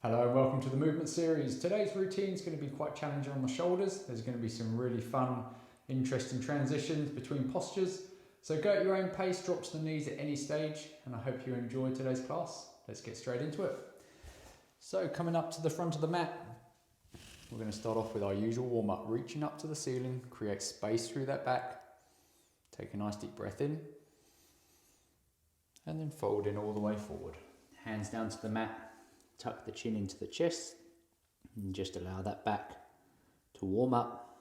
Hello and welcome to the movement series. Today's routine is going to be quite challenging on the shoulders. There's going to be some really fun, interesting transitions between postures. So go at your own pace, drop to the knees at any stage, and I hope you enjoy today's class. Let's get straight into it. So coming up to the front of the mat, we're going to start off with our usual warm-up, reaching up to the ceiling, create space through that back. Take a nice deep breath in, and then fold in all the way forward. Hands down to the mat. Tuck the chin into the chest and just allow that back to warm up.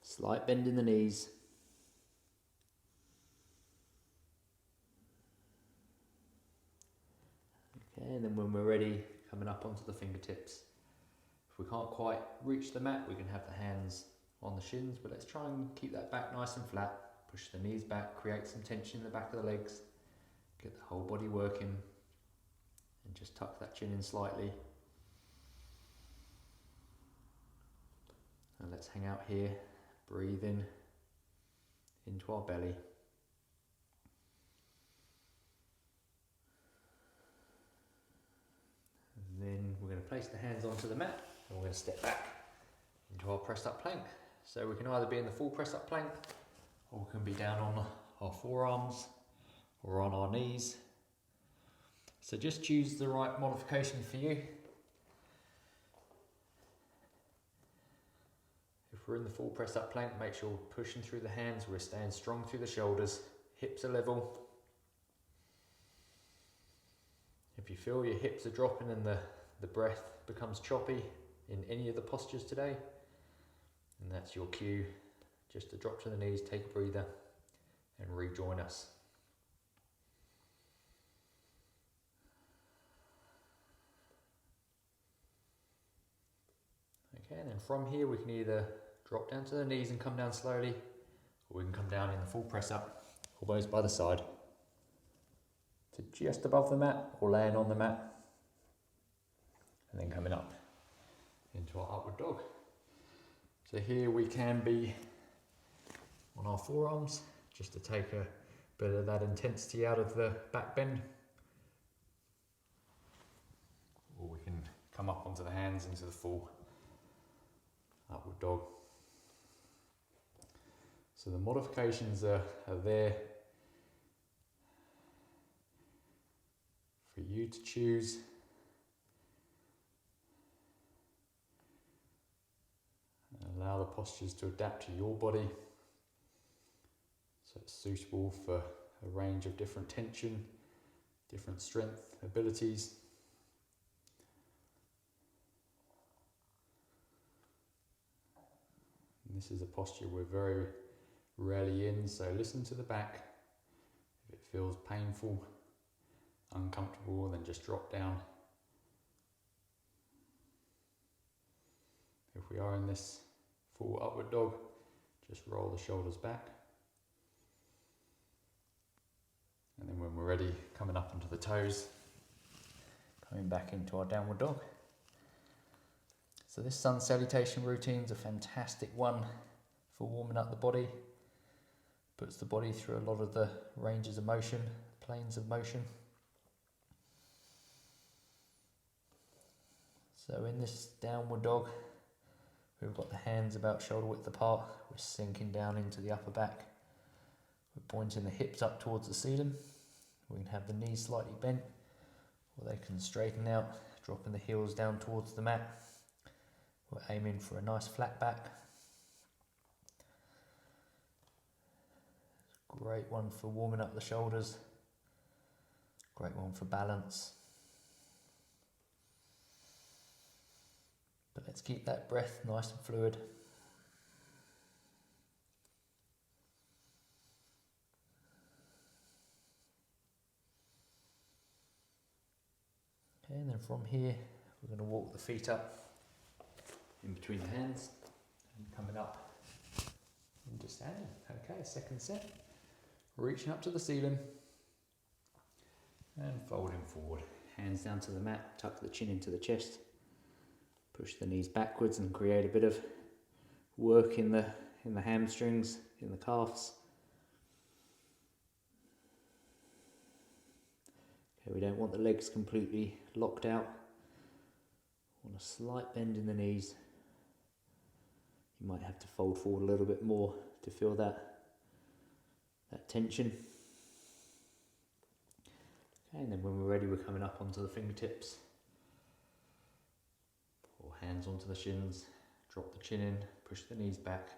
Slight bend in the knees. Okay, and then when we're ready, coming up onto the fingertips. If we can't quite reach the mat, we can have the hands on the shins, but let's try and keep that back nice and flat. Push the knees back, create some tension in the back of the legs, get the whole body working, and just tuck that chin in slightly. And let's hang out here, breathe in into our belly. And then we're going to place the hands onto the mat, and we're going to step back into our pressed up plank. So we can either be in the full press up plank, or we can be down on our forearms or on our knees. So just choose the right modification for you. If we're in the full press up plank, make sure we're pushing through the hands, we're staying strong through the shoulders, hips are level. If you feel your hips are dropping and the breath becomes choppy in any of the postures today, and that's your cue. Just to drop to the knees, take a breather, and rejoin us. Okay, and then from here we can either drop down to the knees and come down slowly, or we can come down in the full press up, elbows by the side, to just above the mat, or laying on the mat, and then coming up into our upward dog. So here we can be on our forearms, just to take a bit of that intensity out of the back bend. Or we can come up onto the hands into the full upward dog. So the modifications are there for you to choose. And allow the postures to adapt to your body. So it's suitable for a range of different tension, different strength, abilities. And this is a posture we're very rarely in, so listen to the back. If it feels painful, uncomfortable, then just drop down. If we are in this full upward dog, just roll the shoulders back. And then when we're ready, coming up onto the toes, coming back into our downward dog. So this sun salutation routine is a fantastic one for warming up the body. Puts the body through a lot of the ranges of motion, planes of motion. So in this downward dog, we've got the hands about shoulder width apart. We're sinking down into the upper back. We're pointing the hips up towards the ceiling. We can have the knees slightly bent, or they can straighten out, dropping the heels down towards the mat. We're aiming for a nice flat back. Great one for warming up the shoulders. Great one for balance. But let's keep that breath nice and fluid. Okay, and then from here, we're going to walk the feet up in between the hands and coming up into standing. Okay, second set. Reaching up to the ceiling and folding forward. Hands down to the mat, tuck the chin into the chest. Push the knees backwards and create a bit of work in the hamstrings, in the calves. Okay, we don't want the legs completely locked out. Want a slight bend in the knees. You might have to fold forward a little bit more to feel that tension. Okay, and then when we're ready, we're coming up onto the fingertips. Or hands onto the shins, drop the chin in, push the knees back.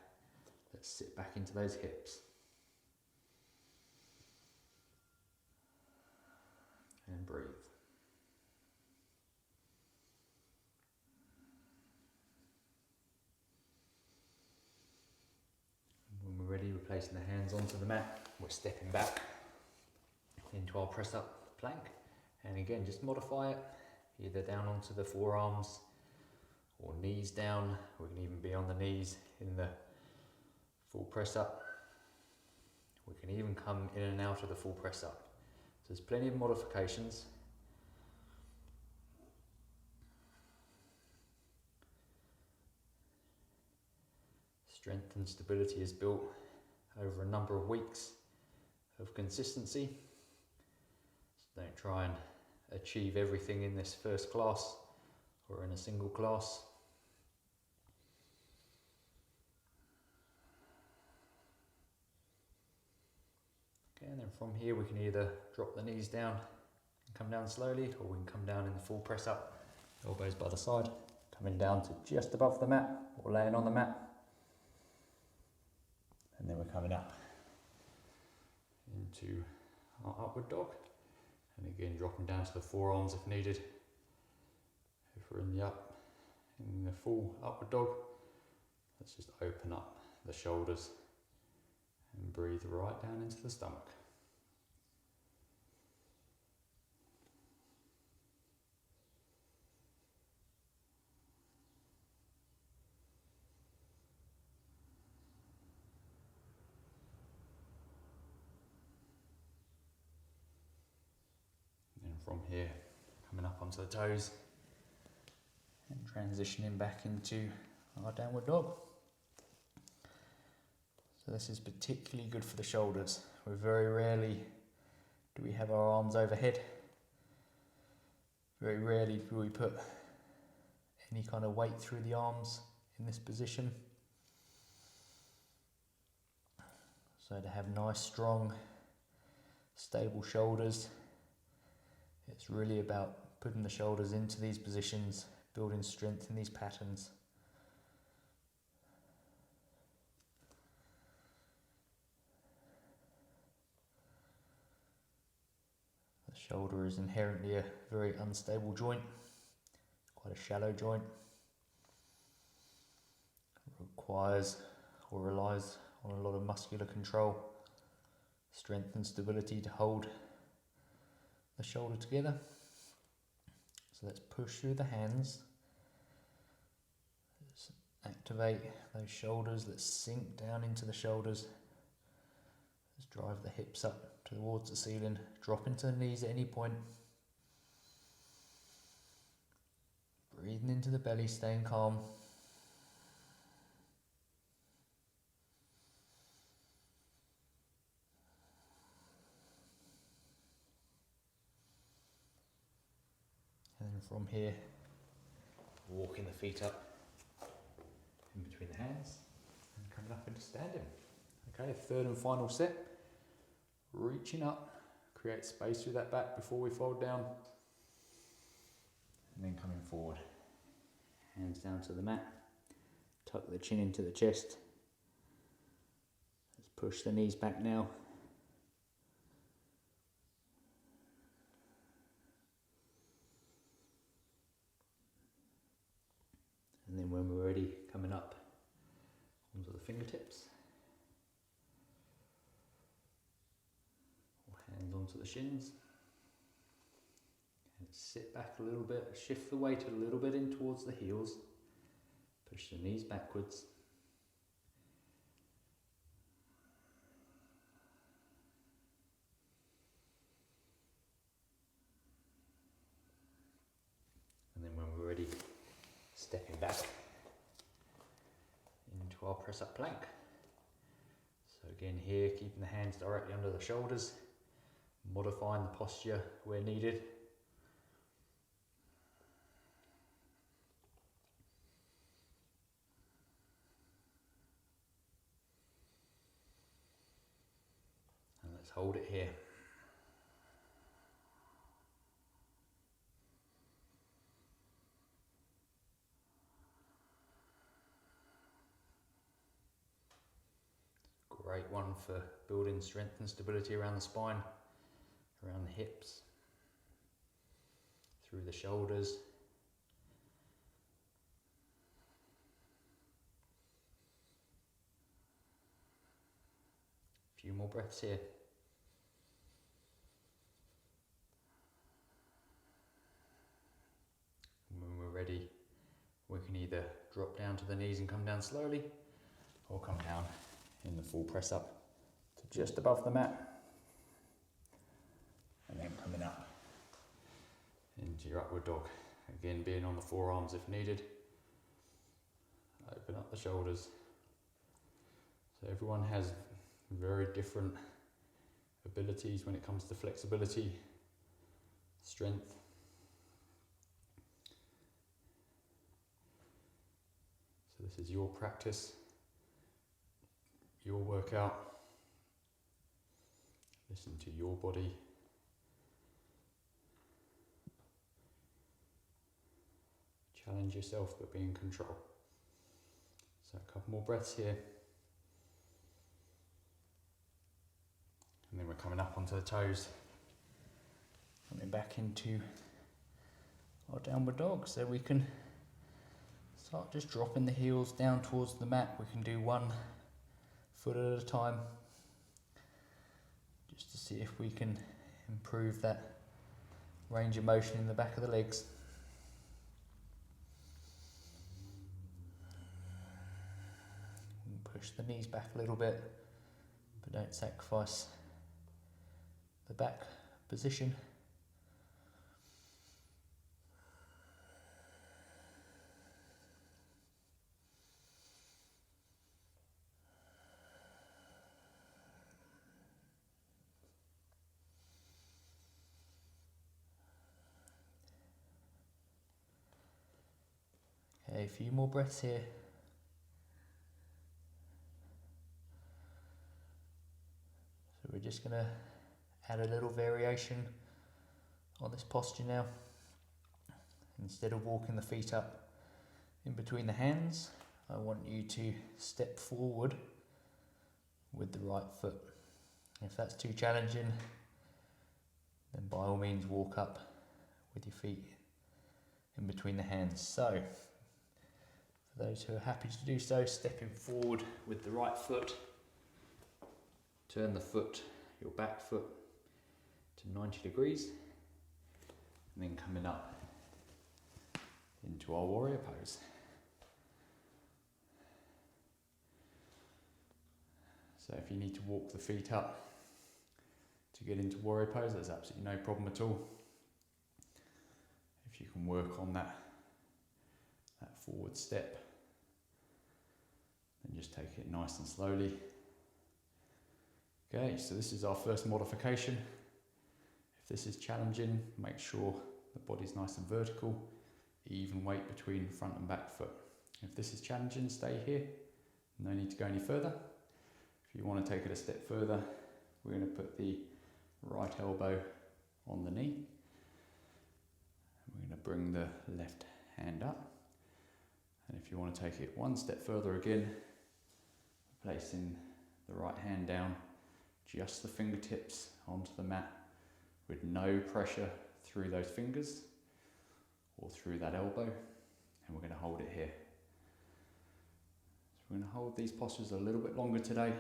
Let's sit back into those hips. And breathe. When we're ready, we're placing the hands onto the mat. We're stepping back into our press up plank. And again, just modify it, either down onto the forearms or knees down. We can even be on the knees in the full press up. We can even come in and out of the full press up. So there's plenty of modifications. Strength and stability is built over a number of weeks of consistency. So don't try and achieve everything in this first class or in a single class. Okay, and then from here we can either drop the knees down and come down slowly, or we can come down in the full press up, elbows by the side, coming down to just above the mat or laying on the mat. And then we're coming up into our upward dog. And again, dropping down to the forearms if needed. If we're in the full upward dog, let's just open up the shoulders and breathe right down into the stomach. From here, coming up onto the toes and transitioning back into our downward dog. So this is particularly good for the shoulders. We very rarely do we have our arms overhead. Very rarely do we put any kind of weight through the arms in this position. So to have nice, strong, stable shoulders, it's really about putting the shoulders into these positions, building strength in these patterns. The shoulder is inherently a very unstable joint, quite a shallow joint. It requires or relies on a lot of muscular control, strength and stability to hold the shoulder together. So let's push through the hands. Let's activate those shoulders. Let's sink down into the shoulders. Let's drive the hips up towards the ceiling. Drop into the knees at any point. Breathing into the belly, staying calm. And then from here, walking the feet up in between the hands and coming up into standing. Okay, third and final set. Reaching up, create space through that back before we fold down. And then coming forward. Hands down to the mat. Tuck the chin into the chest. Let's push the knees back now. And then when we're ready, coming up onto the fingertips. Or hands onto the shins. And sit back a little bit, shift the weight a little bit in towards the heels. Push the knees backwards. And then when we're ready, stepping back into our press up plank. So again here, keeping the hands directly under the shoulders, modifying the posture where needed. And let's hold it here. Great one for building strength and stability around the spine, around the hips, through the shoulders. A few more breaths here. And when we're ready, we can either drop down to the knees and come down slowly, or come down in the full press up to just above the mat, and then coming up into your upward dog. Again, being on the forearms if needed. Open up the shoulders. So everyone has very different abilities when it comes to flexibility, strength. So this is your practice, your workout. Listen to your body. Challenge yourself, but be in control. So a couple more breaths here. And then we're coming up onto the toes. Coming back into our downward dog. So we can start just dropping the heels down towards the mat. We can do one foot at a time, just to see if we can improve that range of motion in the back of the legs. Push the knees back a little bit, but don't sacrifice the back position. Okay, a few more breaths here. So we're just going to add a little variation on this posture now. Instead of walking the feet up in between the hands, I want you to step forward with the right foot. If that's too challenging, then by all means walk up with your feet in between the hands. So, for those who are happy to do so, stepping forward with the right foot, turn the foot, your back foot, to 90 degrees, and then coming up into our warrior pose. So if you need to walk the feet up to get into warrior pose, there's absolutely no problem at all. If you can work on that forward step, then just take it nice and slowly. Okay, so this is our first modification. If this is challenging, make sure the body's nice and vertical, even weight between front and back foot. If this is challenging, stay here. No need to go any further. If you want to take it a step further, we're going to put the right elbow on the knee. We're going to bring the left hand up. And if you want to take it one step further again, placing the right hand down, just the fingertips onto the mat with no pressure through those fingers or through that elbow, and we're going to hold it here. So we're going to hold these postures a little bit longer today.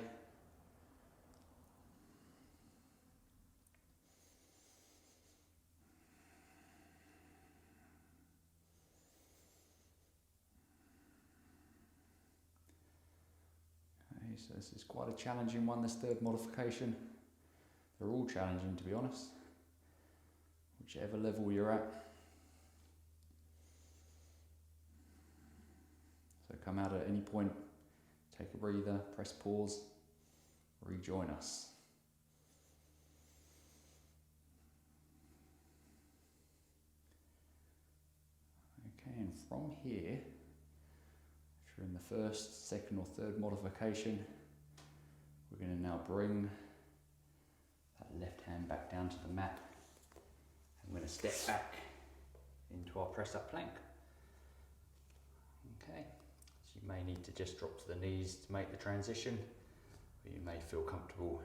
Okay, so this is quite a challenging one, this third modification. They're all challenging, to be honest, whichever level you're at. So come out at any point, take a breather, press pause, rejoin us. from here, if you're in the first, second or third modification, we're going to now bring that left hand back down to the mat. I'm going to step back into our press up plank. Okay, so you may need to just drop to the knees to make the transition, or you may feel comfortable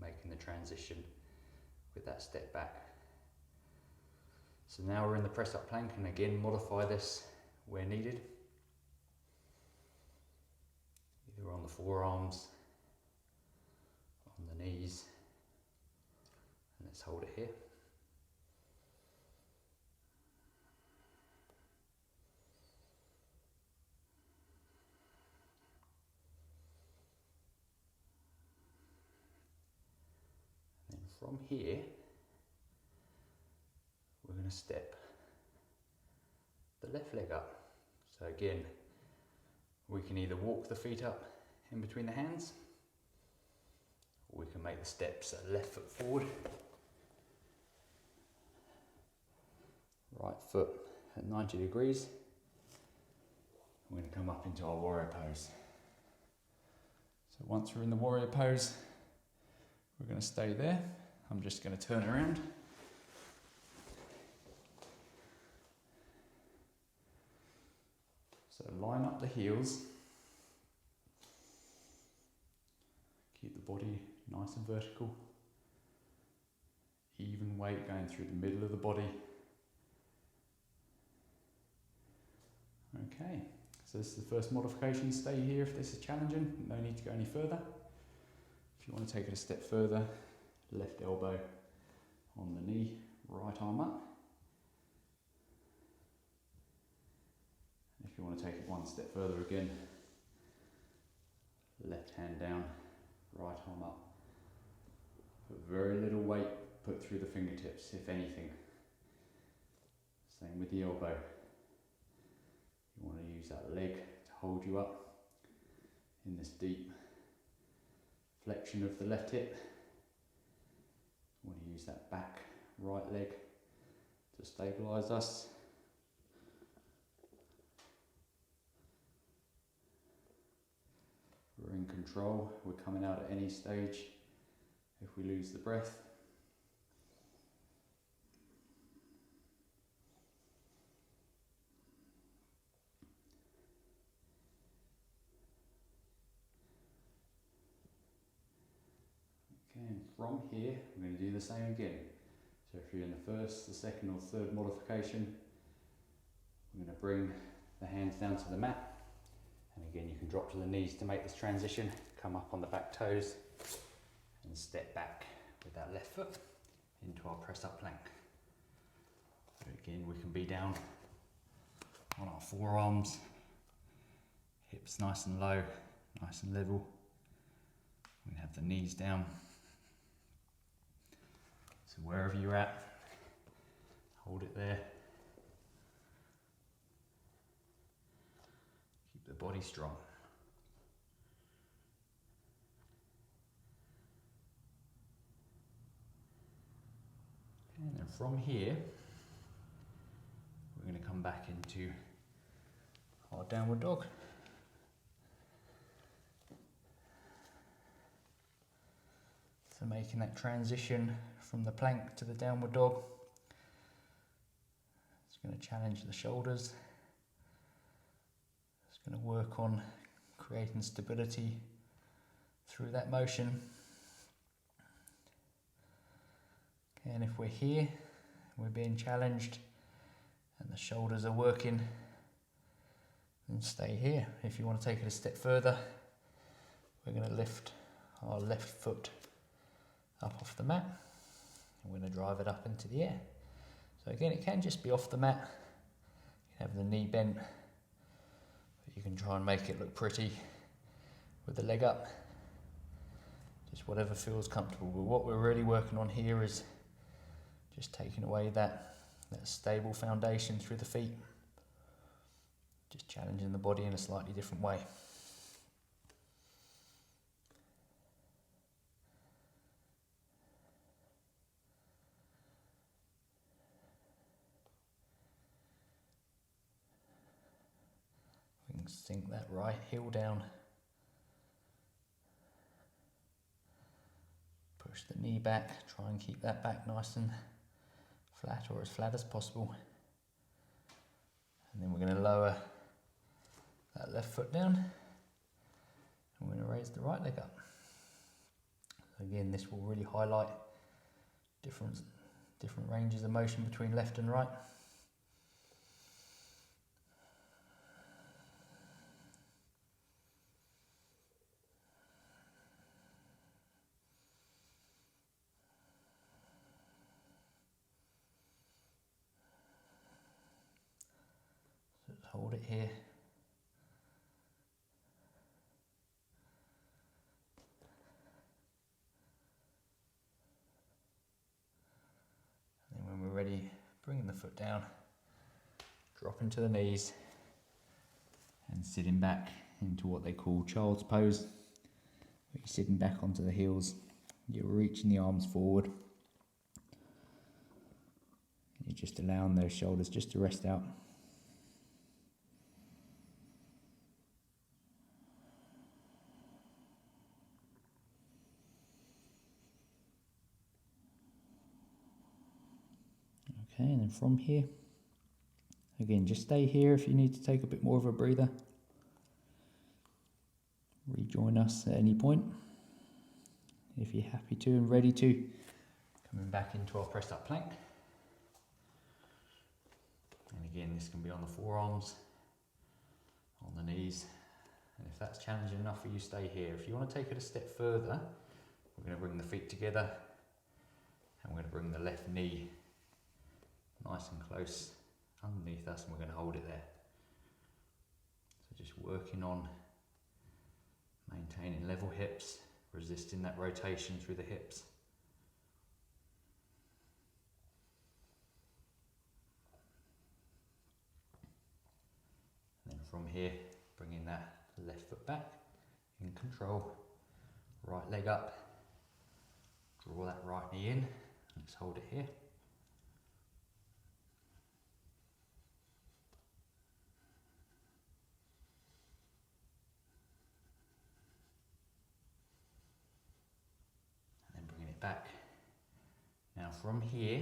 making the transition with that step back. So now we're in the press up plank, and again modify this where needed. Either on the forearms, on the knees, and let's hold it here. And then from here, we're going to step the left leg up. So again, we can either walk the feet up in between the hands, or we can make the steps at left foot forward, right foot at 90 degrees. We're going to come up into our warrior pose. So once we're in the warrior pose, we're going to stay there. I'm just going to turn around. So line up the heels, keep the body nice and vertical, even weight going through the middle of the body. Okay, so this is the first modification. Stay here if this is challenging, no need to go any further. If you want to take it a step further, left elbow on the knee, right arm up. If you want to take it one step further again, left hand down, right arm up. Put very little weight put through the fingertips, if anything. Same with the elbow. You want to use that leg to hold you up in this deep flexion of the left hip. You want to use that back right leg to stabilise us. We're in control, we're coming out at any stage if we lose the breath. Okay, and from here, we're going to do the same again. So if you're in the first, the second or third modification, we're going to bring the hands down to the mat. And again, you can drop to the knees to make this transition, come up on the back toes and step back with that left foot into our press up plank. So again, we can be down on our forearms, hips nice and low, nice and level. We can have the knees down. So wherever you're at, hold it there. Keep the body strong. And then from here, we're going to come back into our downward dog. So making that transition from the plank to the downward dog. It's going to challenge the shoulders. It's going to work on creating stability through that motion. And if we're here, we're being challenged and the shoulders are working, then stay here. If you want to take it a step further, we're going to lift our left foot up off the mat and we're going to drive it up into the air. So again, it can just be off the mat. You can have the knee bent, but you can try and make it look pretty with the leg up. Just whatever feels comfortable. But what we're really working on here is just taking away that stable foundation through the feet. Just challenging the body in a slightly different way. and sink that right heel down. Push the knee back, try and keep that back nice and flat, or as flat as possible. And then we're going to lower that left foot down, and we're going to raise the right leg up. Again, this will really highlight different ranges of motion between left and right. So just hold it here. Ready, bringing the foot down, dropping to the knees and sitting back into what they call child's pose, where you're sitting back onto the heels, you're reaching the arms forward, you're just allowing those shoulders just to rest out. Okay, and then from here, again, just stay here if you need to take a bit more of a breather. Rejoin us at any point if you're happy to and ready to. Coming back into our pressed up plank. And again, this can be on the forearms, on the knees. And if that's challenging enough for you, stay here. If you want to take it a step further, we're going to bring the feet together and we're going to bring the left knee nice and close underneath us, and we're going to hold it there. So just working on maintaining level hips, resisting that rotation through the hips. And then from here, bringing that left foot back in control, right leg up, draw that right knee in, let's hold it here. Back. Now from here,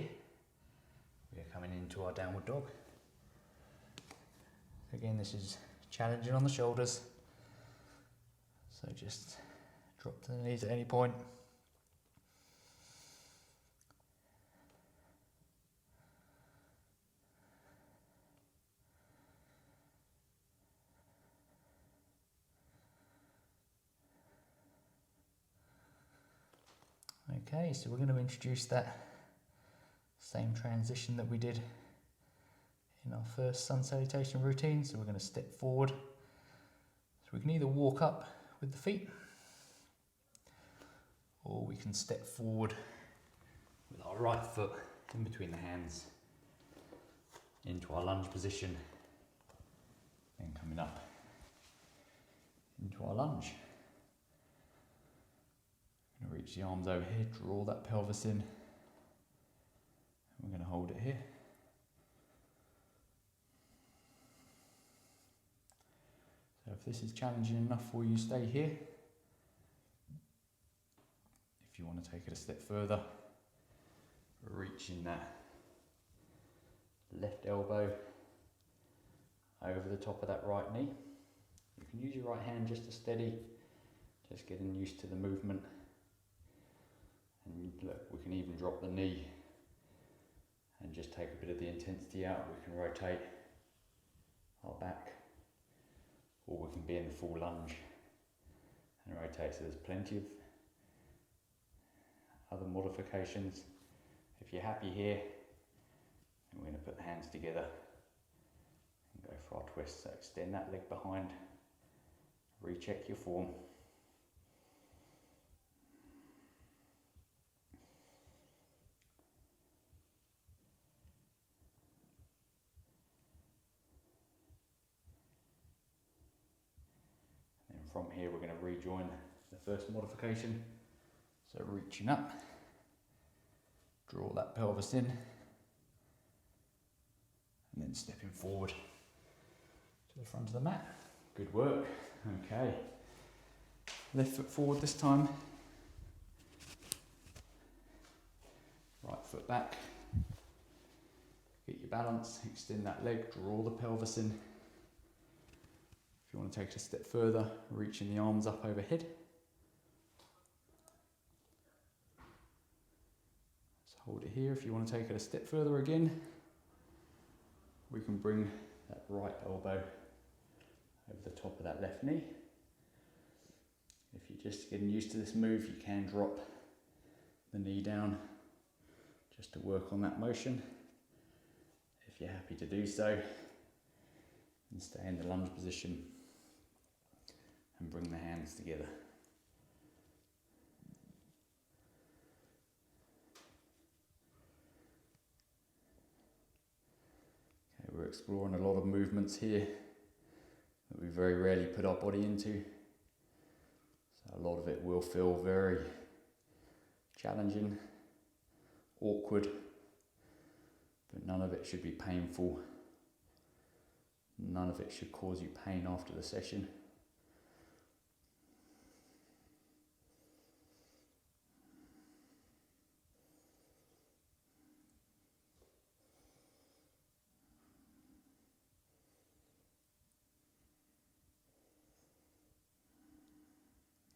we are coming into our downward dog. Again, this is challenging on the shoulders, so just drop to the knees at any point. Okay, so we're going to introduce that same transition that we did in our first sun salutation routine. So we're going to step forward. So we can either walk up with the feet, or we can step forward with our right foot in between the hands into our lunge position, and coming up into our lunge. Reach the arms over here, draw that pelvis in, and we're going to hold it here. So if this is challenging enough for you, stay here. If you want to take it a step further, reaching that left elbow over the top of that right knee. You can use your right hand just to steady, just getting used to the movement. And look, we can even drop the knee and just take a bit of the intensity out. We can rotate our back, or we can be in the full lunge and rotate. So there's plenty of other modifications. If you're happy here, then we're going to put the hands together and go for our twist. So extend that leg behind, recheck your form. From here, we're going to rejoin the first modification. So reaching up, draw that pelvis in, and then stepping forward to the front of the mat. Good work. Okay. Left foot forward this time. Right foot back. Get your balance, extend that leg, draw the pelvis in. If you want to take it a step further, reaching the arms up overhead. So hold it here. If you want to take it a step further again, we can bring that right elbow over the top of that left knee. If you're just getting used to this move, you can drop the knee down just to work on that motion. If you're happy to do so, and stay in the lunge position and bring the hands together. Okay, we're exploring a lot of movements here that we very rarely put our body into. So a lot of it will feel very challenging, awkward, but none of it should be painful. None of it should cause you pain after the session.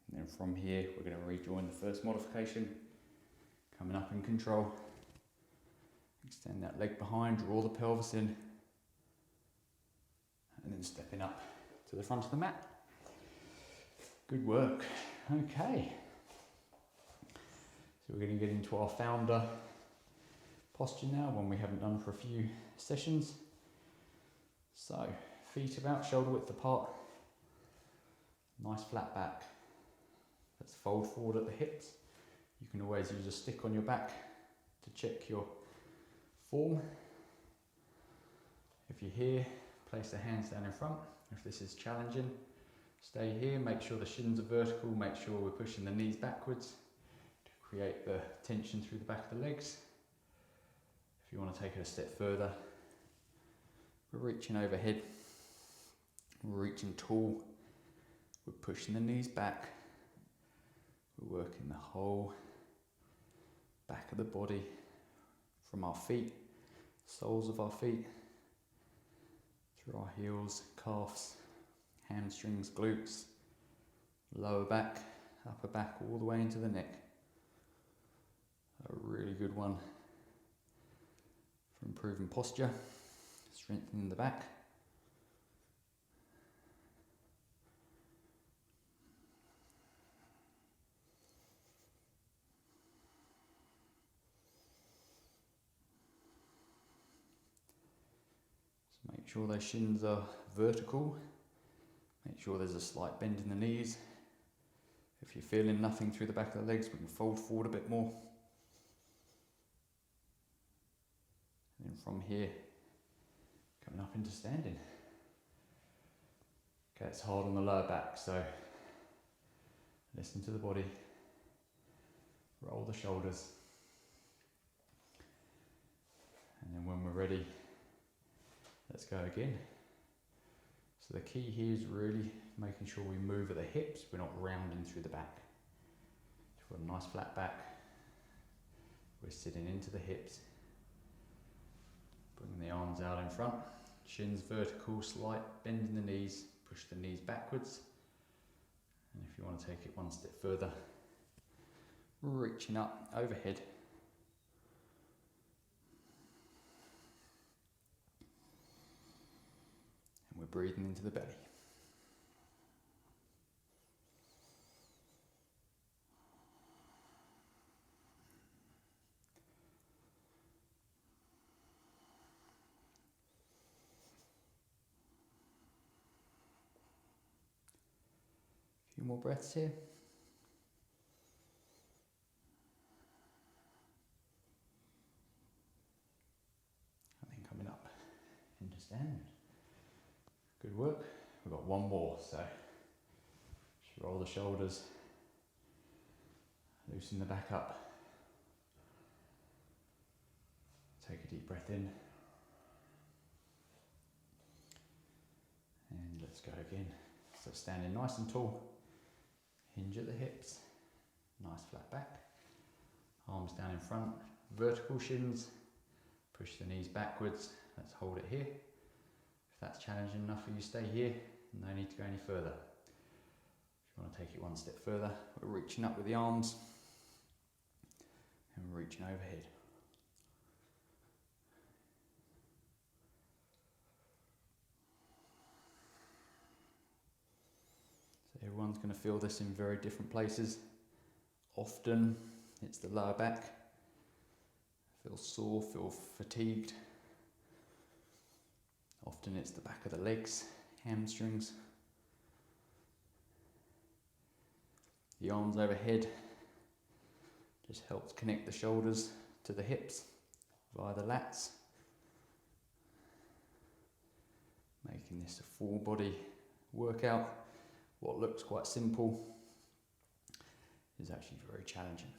And then from here, we're going to rejoin the first modification, coming up in control. Extend that leg behind, draw the pelvis in, and then stepping up to the front of the mat. Good work. Okay. So we're going to get into our founder posture now, one we haven't done for a few sessions. So feet about shoulder width apart, nice flat back. Let's fold forward at the hips. You can always use a stick on your back to check your form. If you're here, place the hands down in front. If this is challenging, stay here, make sure the shins are vertical, make sure we're pushing the knees backwards to create the tension through the back of the legs. If you want to take it a step further, we're reaching overhead, we're reaching tall, we're pushing the knees back, we're working the whole back of the body from our feet, soles of our feet, through our heels, calves, hamstrings, glutes, lower back, upper back, all the way into the neck. A really good one for improving posture, strengthening the back. Make sure those shins are vertical. Make sure there's a slight bend in the knees. If you're feeling nothing through the back of the legs, we can fold forward a bit more. And then from here, coming up into standing. Okay, it's hard on the lower back, so listen to the body. Roll the shoulders. And then when we're ready, let's go again. So the key here is really making sure we move at the hips, we're not rounding through the back. So we've got a nice flat back, we're sitting into the hips, bringing the arms out in front, shins vertical, slight bend in the knees, push the knees backwards. And if you want to take it one step further, reaching up overhead. We're breathing into the belly. A few more breaths here. And then coming up into stand. Good work. We've got one more, so just roll the shoulders, loosen the back up, take a deep breath in, and let's go again. So standing nice and tall, hinge at the hips, nice flat back, arms down in front, vertical shins, push the knees backwards, let's hold it here. If that's challenging enough for you, stay here, no need to go any further. If you want to take it one step further, we're reaching up with the arms and reaching overhead. So everyone's going to feel this in very different places. Often it's the lower back, feel sore, feel fatigued. Often it's the back of the legs, hamstrings. The arms overhead just helps connect the shoulders to the hips via the lats, making this a full body workout. What looks quite simple is actually very challenging.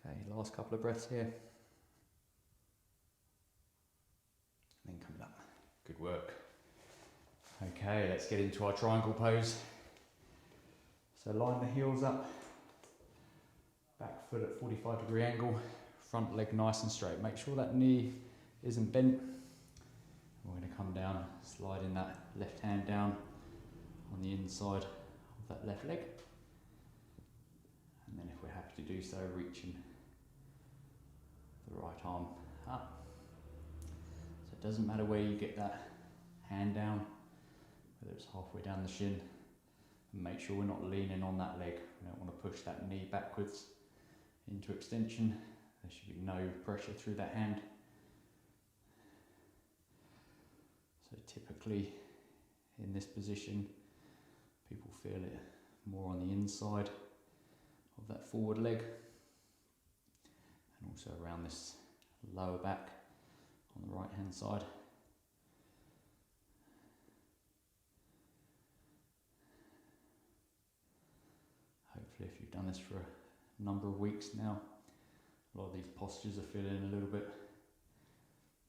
Okay, last couple of breaths here. And then coming up. Good work. Okay, let's get into our triangle pose. So line the heels up, back foot at 45-degree angle, front leg nice and straight. Make sure that knee isn't bent. We're going to come down, sliding that left hand down on the inside of that left leg. And then if we're happy to do so, reaching the right arm up. So it doesn't matter where you get that hand down, whether it's halfway down the shin, and make sure we're not leaning on that leg. We don't want to push that knee backwards into extension. There should be no pressure through that hand. So typically in this position, people feel it more on the inside of that forward leg, and also around this lower back on the right hand side. Hopefully if you've done this for a number of weeks now, a lot of these postures are feeling a little bit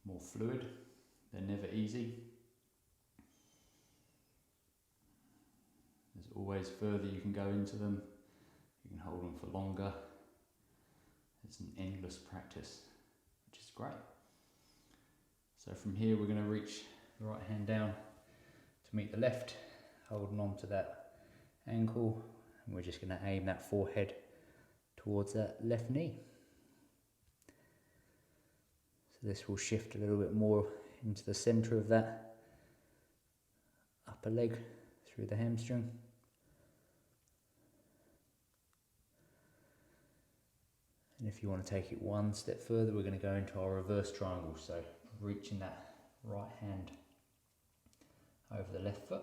more fluid. They're never easy. There's always further you can go into them. You can hold them for longer. It's an endless practice, which is great. So from here we're going to reach the right hand down to meet the left, holding on to that ankle, and we're just going to aim that forehead towards that left knee. So this will shift a little bit more into the centre of that upper leg through the hamstring. And if you want to take it one step further, we're going to go into our reverse triangle. So reaching that right hand over the left foot.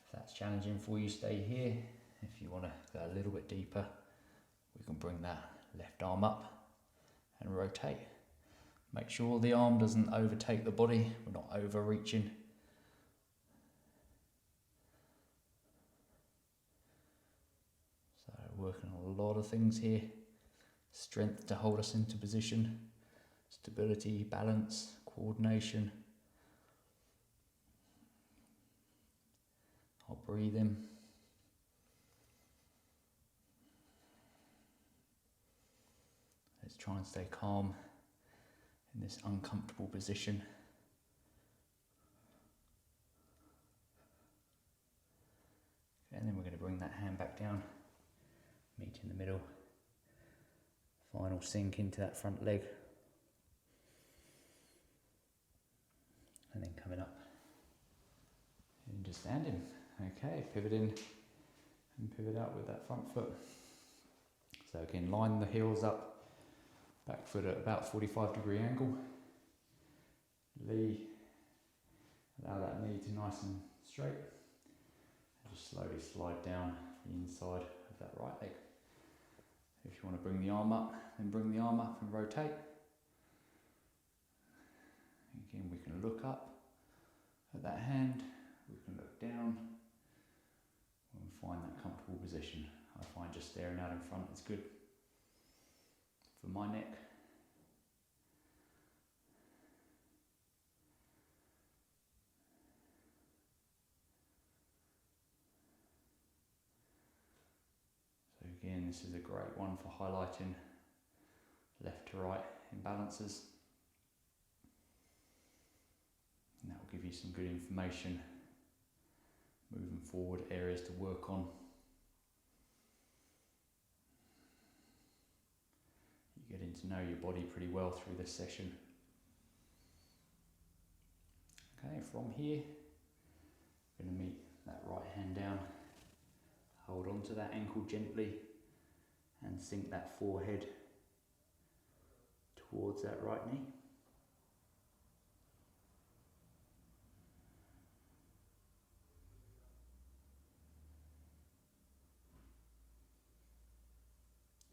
If that's challenging for you, stay here. If you want to go a little bit deeper, we can bring that left arm up and rotate. Make sure the arm doesn't overtake the body. We're not overreaching. So working on a lot of things here. Strength to hold us into position, stability, balance, coordination. I'll breathe in. Let's try and stay calm in this uncomfortable position. And then we're going to bring that hand back down, meet in the middle. Final sink into that front leg. And then coming up and just standing. Okay, pivot in and pivot out with that front foot. So again, line the heels up, back foot at about 45-degree angle. Allow that knee to nice and straight. And just slowly slide down the inside of that right leg. If you want to bring the arm up, then bring the arm up and rotate. Again, we can look up at that hand, we can look down, and find that comfortable position. I find just staring out in front is good for my neck. Again, this is a great one for highlighting left to right imbalances. And that will give you some good information moving forward, areas to work on. You're getting to know your body pretty well through this session. Okay, from here, we're going to meet that right hand down, hold on to that ankle gently and sink that forehead towards that right knee.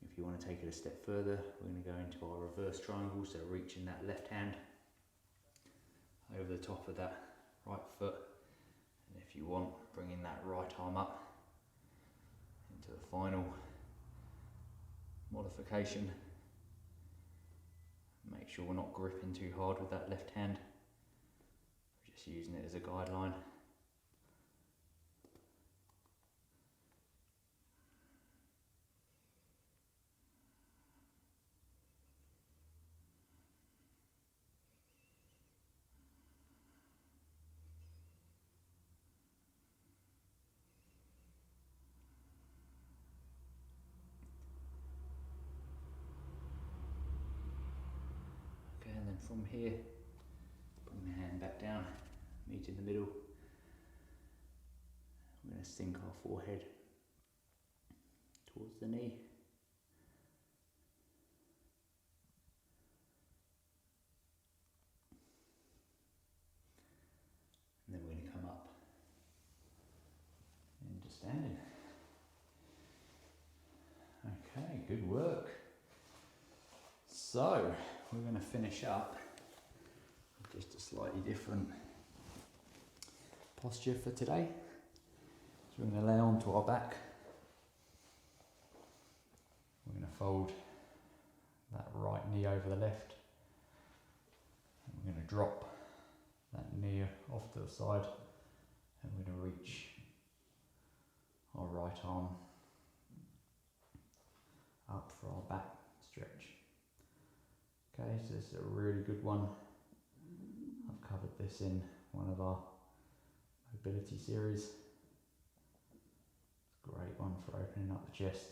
If you want to take it a step further, we're going to go into our reverse triangle, so reaching that left hand over the top of that right foot, and if you want, bringing that right arm up into the final modification. Make sure we're not gripping too hard with that left hand, we're just using it as a guideline. And then from here, bring the hand back down, meet in the middle. We're going to sink our forehead towards the knee. And then we're going to come up into standing. Okay, good work. So, we're going to finish up with just a slightly different posture for today. So we're going to lay onto our back. We're going to fold that right knee over the left. And we're going to drop that knee off to the side. And we're going to reach our right arm up for our back stretch. Okay, so this is a really good one. I've covered this in one of our mobility series. It's a great one for opening up the chest.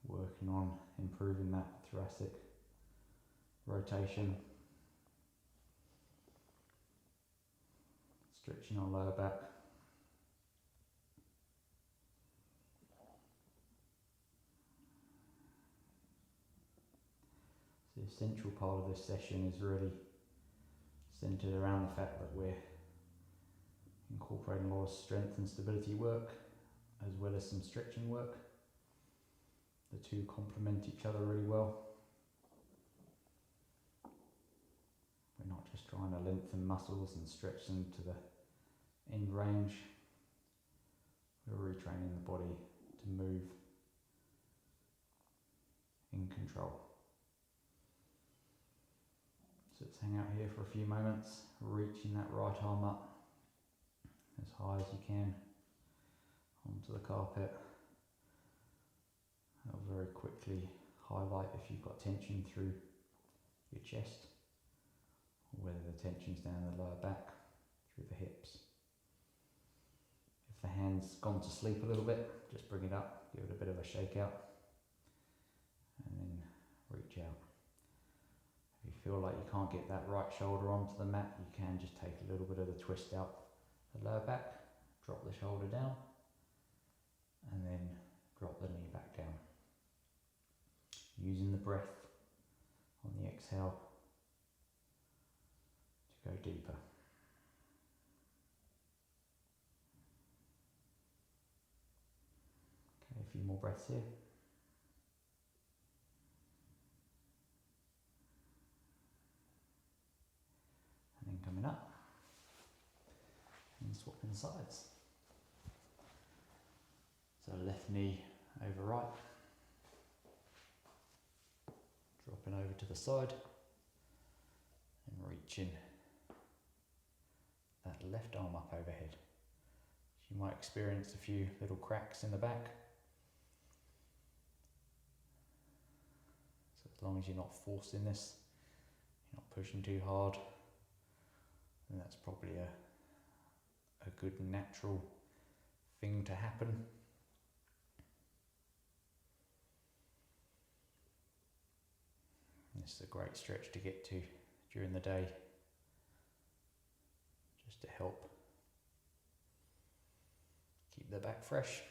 Working on improving that thoracic rotation. Stretching our lower back. The essential part of this session is really centered around the fact that we're incorporating a lot of strength and stability work as well as some stretching work. The two complement each other really well. We're not just trying to lengthen muscles and stretch them to the end range. We're retraining the body to move in control. So let's hang out here for a few moments, reaching that right arm up as high as you can onto the carpet. I'll very quickly highlight if you've got tension through your chest, or whether the tension's down the lower back, through the hips. If the hand's gone to sleep a little bit, just bring it up, give it a bit of a shake out, and then reach out. If you feel like you can't get that right shoulder onto the mat, you can just take a little bit of the twist out the lower back, drop the shoulder down, and then drop the knee back down. Using the breath on the exhale to go deeper. Okay, a few more breaths here. And then coming up and swapping sides. So left knee over right. Dropping over to the side and reaching that the left arm up overhead. You might experience a few little cracks in the back. So as long as you're not forcing this, you're not pushing too hard, then that's probably a good natural thing to happen. This is a great stretch to get to during the day, just to help keep the back fresh.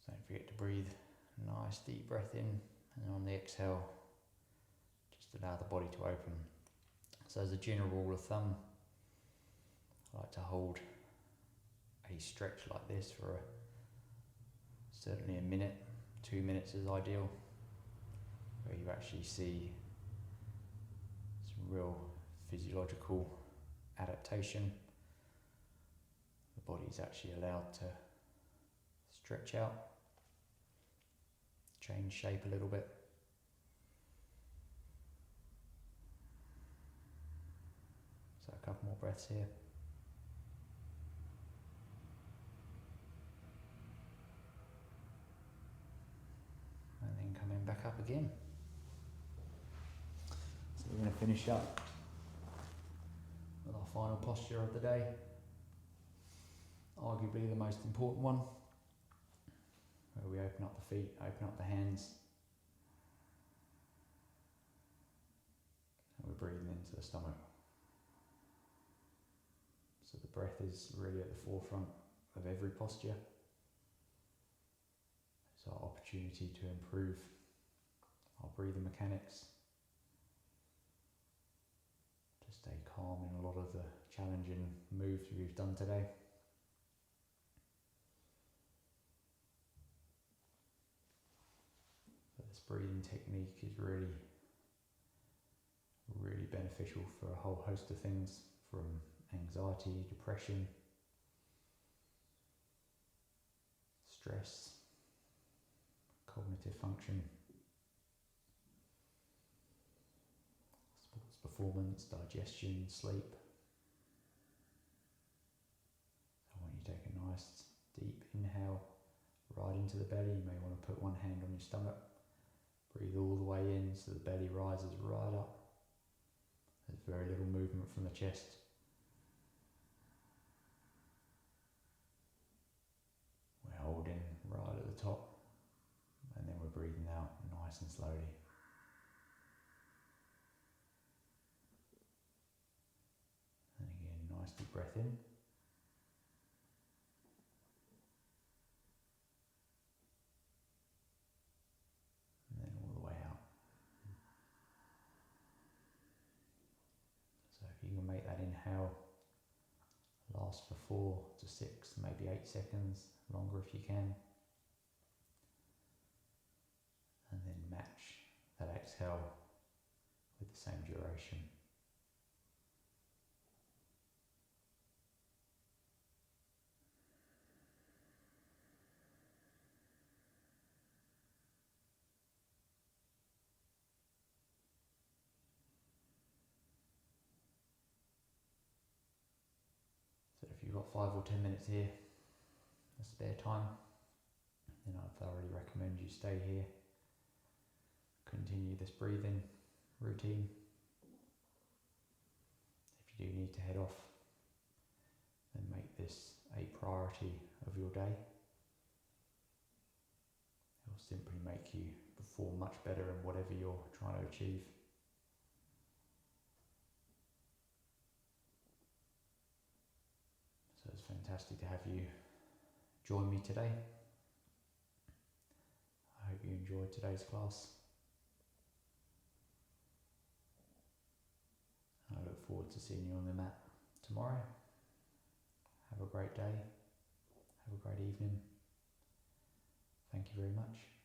So don't forget to breathe a nice deep breath in, and on the exhale, just allow the body to open. So as a general rule of thumb, I like to hold a stretch like this for certainly a minute. 2 minutes is ideal, where you actually see some real physiological adaptation. The body's actually allowed to stretch out, change shape a little bit. So a couple more breaths here. And then coming back up again. So we're going to finish up with our final posture of the day. Arguably the most important one, where we open up the feet, open up the hands, and we're breathing into the stomach. So the breath is really at the forefront of every posture. It's our opportunity to improve our breathing mechanics, to stay calm in a lot of the challenging moves we've done today. But this breathing technique is really beneficial for a whole host of things, from anxiety, depression, stress, cognitive function, sports performance, digestion, sleep. So when you take a nice deep inhale right into the belly, you may want to put one hand on your stomach, breathe all the way in so the belly rises right up. There's very little movement from the chest. We're holding right at the top, and then we're breathing out nice and slowly. And again, nice deep breath in. And then all the way out. So if you can make that inhale last for 4 to 6, maybe 8 seconds, longer if you can. And then match that exhale with the same duration. So if you've got 5 or 10 minutes here, a spare time, then I'd thoroughly recommend you stay here. Continue this breathing routine. If you do need to head off, then make this a priority of your day. It will simply make you perform much better in whatever you're trying to achieve. So it's fantastic to have you join me today. I hope you enjoyed today's class. I look forward to seeing you on the mat tomorrow. Have a great day. Have a great evening. Thank you very much.